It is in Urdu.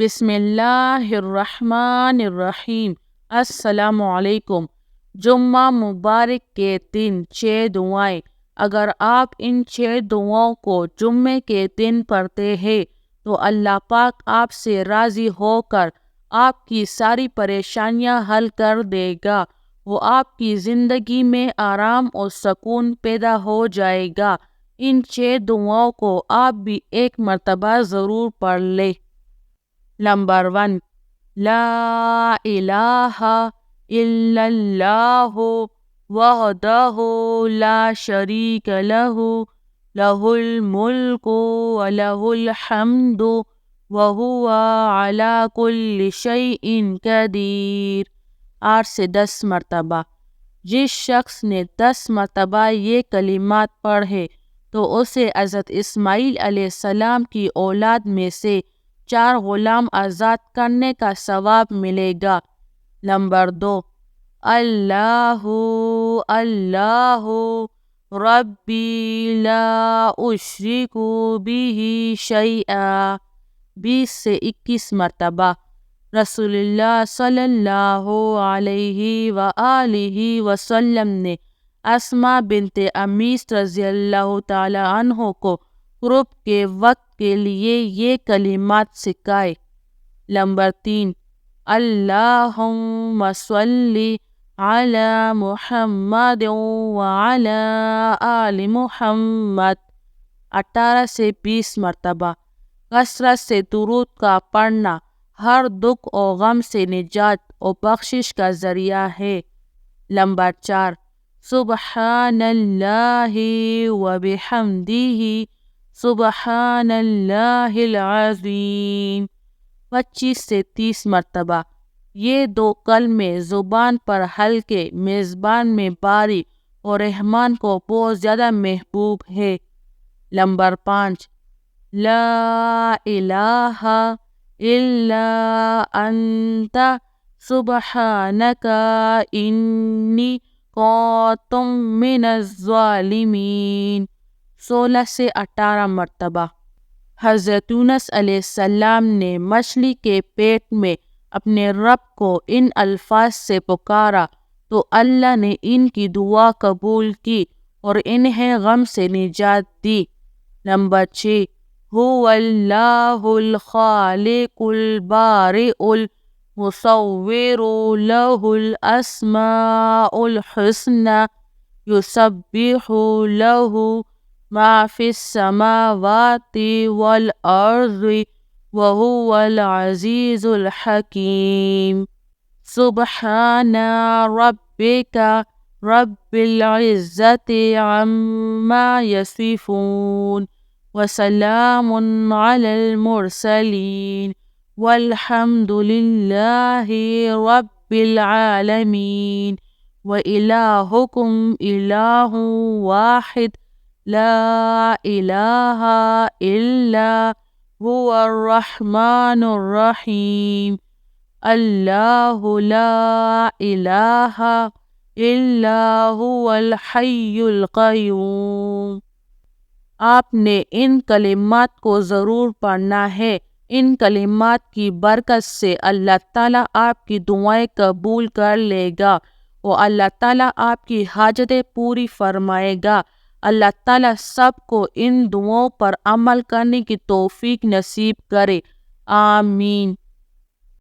بسم اللہ الرحمن الرحیم۔ السلام علیکم۔ جمعہ مبارک کے دن 6 دعائیں۔ اگر آپ ان 6 دعاؤں کو جمعے کے دن پڑھتے ہیں تو اللہ پاک آپ سے راضی ہو کر آپ کی ساری پریشانیاں حل کر دے گا۔ وہ آپ کی زندگی میں آرام اور سکون پیدا ہو جائے گا۔ ان 6 دعاؤں کو آپ بھی ایک مرتبہ ضرور پڑھ لیں۔ نمبر 1، لا الہ الا اللہ وحدہ لا شریک لہ لہ الملک ولہ الحمد وہو علی کل شیء قدیر۔ 8 سے 10 مرتبہ۔ جس شخص نے 10 مرتبہ یہ کلمات پڑھے تو اسے حضرت اسماعیل علیہ السلام کی اولاد میں سے 4 غلام آزاد کرنے کا ثواب ملے گا۔ نمبر 2، اللہ اللہ ربی لا اشرک بہ شیئا۔ 20 سے 21 مرتبہ۔ رسول اللہ صلی اللہ علیہ وآلہ وسلم نے اسماء بنت امیس رضی اللہ تعالی عنہ کو قرب کے وقت کے لیے یہ کلمات سکھائے۔ نمبر 3، اللہم صلی علی محمد وعلی آل محمد۔ 18 سے 20 مرتبہ۔ کثرت سے درود کا پڑھنا ہر دکھ و غم سے نجات اور بخشش کا ذریعہ ہے۔ نمبر 4، سبحان اللہ وبحمدہ سبحان اللہ العظیم۔ 25 سے 30 مرتبہ۔ یہ 2 کلمے زبان پر ہلکے، میزبان میں باری اور رحمان کو بہت زیادہ محبوب ہے۔ نمبر 5، لا الہ الا انت سبحانک انی کنت من الظالمین۔ 16 سے 18 مرتبہ۔ حضرت یونس علیہ السلام نے مچھلی کے پیٹ میں اپنے رب کو ان الفاظ سے پکارا تو اللہ نے ان کی دعا قبول کی اور انہیں غم سے نجات دی۔ نمبر 6، هو اللہ الخالق البارئ المصور لہ الاسماء الحسنی یسبح لہ ما فی السماوات والارض وہو العزیز الحکیم۔ سبحان ربک رب العزۃ عما یصفون وسلام علی المرسلین والحمد للہ رب العالمین وإلہکم الہ واحد لا الہ الا هو الرحمن الرحیم۔ اللہ لا الہ الا هو الحی القیوم۔ آپ نے ان کلمات کو ضرور پڑھنا ہے۔ ان کلمات کی برکت سے اللہ تعالیٰ آپ کی دعائیں قبول کر لے گا اور اللہ تعالیٰ آپ کی حاجتیں پوری فرمائے گا۔ اللہ تعالیٰ سب کو ان دعاؤں پر عمل کرنے کی توفیق نصیب کرے۔ آمین۔